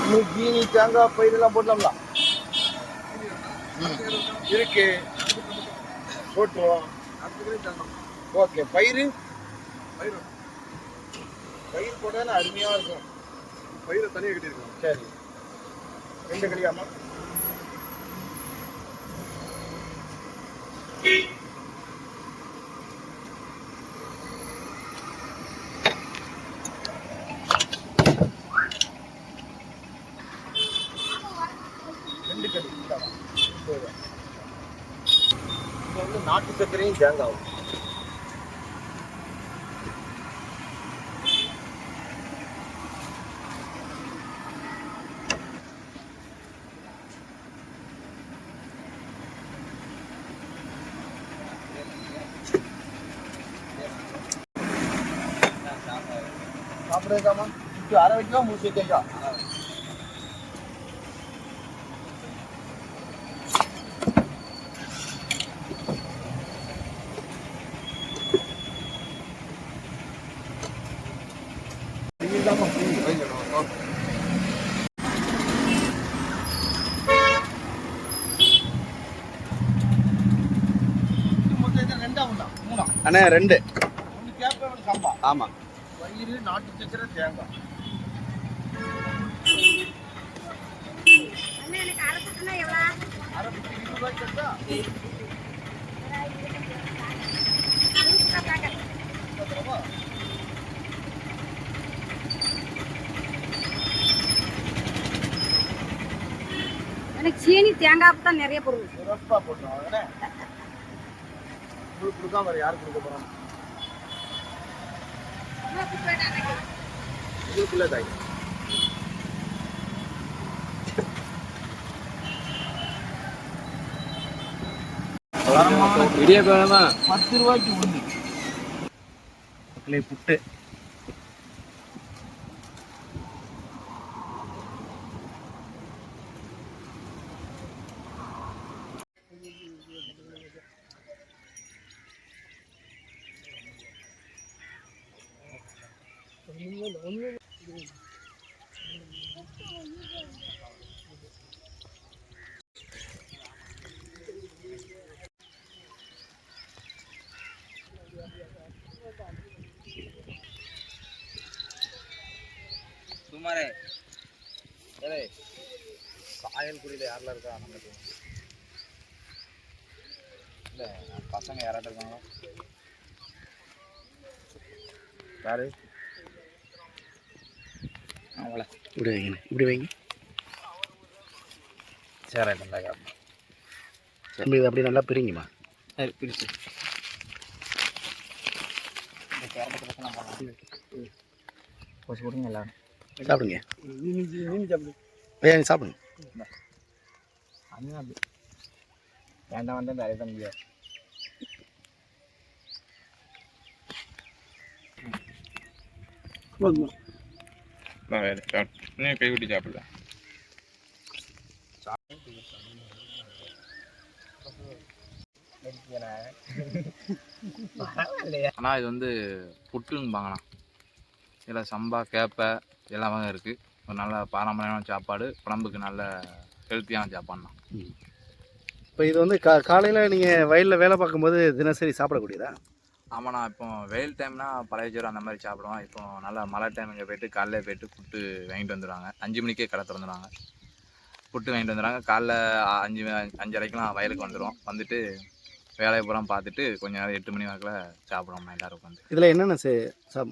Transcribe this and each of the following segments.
இன்னும் ஜீனி தேங்காய் பயிரெல்லாம் போடலாம்ல? இருக்கு, போட்டுருவோம். ஓகே. பயிர் பயிர் போட்டாலும் அருமையாக இருக்கும். பயிரை தனியாக கட்டியிருக்கோம். சரி, 2 கடியாமா? நாட்டு சர்க்கரையும் தேங்காவும். சாப்பிடுறதுக்காமா? அரை வைக்கவா 3 வைக்கா? அண்ணா 2. 1 கேப்ப, 1 சம்பா. ஆமா. பயிறு, நாட்டு சக்கரை, தேங்காய். அண்ணா எனக்கு அரை குட்டுனா எவ்வளவு? அரை குட்டு 20 ரூபாய்க்கு இருக்கா? எனக்கு சீனி தேங்காய் தான் நிறைய போடுவோம். ரூபா போட்டோம். உங்களுக்கு கொடுக்காம வேற யாருக்கு கொடுக்க போறோம்? உங்களுக்குள்ள தாய். விடிய போகலாமா? 10 ரூபாய்க்கு உண்டு. புட்டு சுமாரே சாயல் குடியில் யாரெல்லாம் இருக்கா? நமக்கு இல்லை, பசங்க யாராட்ட இருக்காங்களா? யாரு? அவ்வளோ இப்படி வைங்க, இப்படி வைங்க. சரி, நல்லா கேட்போம். சரி, இது அப்படி நல்லா பிரிங்குமா? சரி, பிரிச்சு கொஞ்சம் கொடுங்க. எல்லாரும் சாப்பிடுங்க. சாப்பிடுங்க சாப்பிடுங்க. அப்படி வேண்டாம் வந்து நிறைய தான் முடியாது. கை விட்டு சாப்பிடல. ஆனால் இது வந்து புட்டுன்னுபாங்கண்ணா. இதில் சம்பா, கேப்பை எல்லாமே இருக்குது. ஒரு நல்ல பாரம்பரியமான சாப்பாடு, உடம்புக்கு நல்ல ஹெல்த்தியான சாப்பாடுண்ணா. இப்போ இது வந்து காலையில் நீங்கள் வயலில் வேலை பார்க்கும்போது தினசரி சாப்பிடக்கூடியதா? ஆமாண்ணா. இப்போ வெயில் டைம்னா பழைய சோறு அந்த மாதிரி சாப்பிடுவோம். இப்போ நல்லா மழை டைம் இங்கே போய்ட்டு காலையிலே போய்ட்டு புட்டு வாங்கிட்டு வந்துடுவாங்க. 5 மணிக்கே கடை திறந்துடுவாங்க. புட்டு வாங்கிட்டு வந்துடுவாங்க. காலைல 5:30க்கெலாம் வயலுக்கு வந்துடும். வந்துட்டு வேலையை பூரா பார்த்துட்டு கொஞ்சம் நேரம் 8 மணி வாக்கில் சாப்பிடுவோம் எல்லோரும் உட்காந்து. இதில் என்னென்ன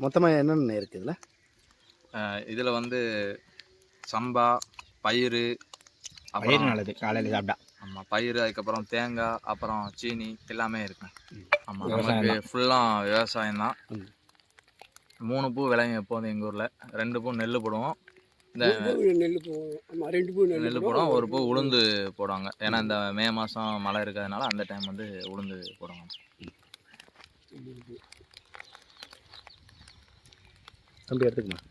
மொத்தமாக என்னென்ன இருக்குது இதில்? இதில் வந்து சம்பா, பயிறு, பயிர் நல்லது காலையில் சாப்பிட்டா. ஆமாம், பயிறு, அதுக்கப்புறம் தேங்காய், அப்புறம் சீனி எல்லாமே இருக்கும். ஆமாம், நமக்கு ஃபுல்லாக விவசாயம் தான். 3 பூ விளையும் எப்போதும் எங்கள் ஊரில். 2 பூ நெல் போடுவோம். இந்த நெல் போடுவோம், 1 பூ உளுந்து போடுவாங்க. ஏன்னா இந்த மே மாதம் மழை இருக்கிறதுனால அந்த டைம் வந்து உளுந்து போடுவாங்க. தம்பி எடுத்துக்கமா.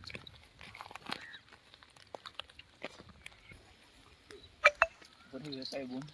விவசாய பூமி.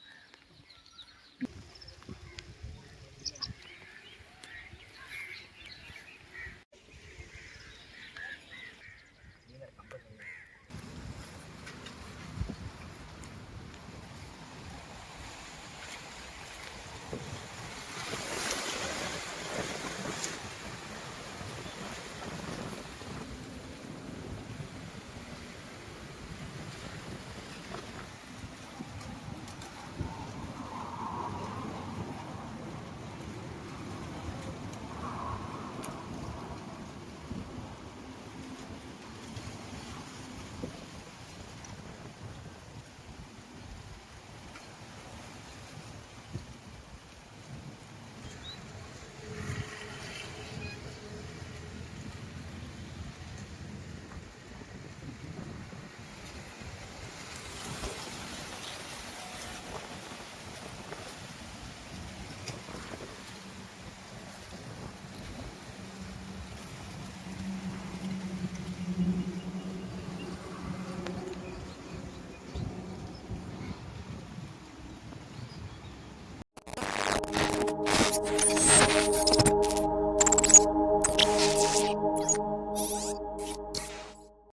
நன்றி.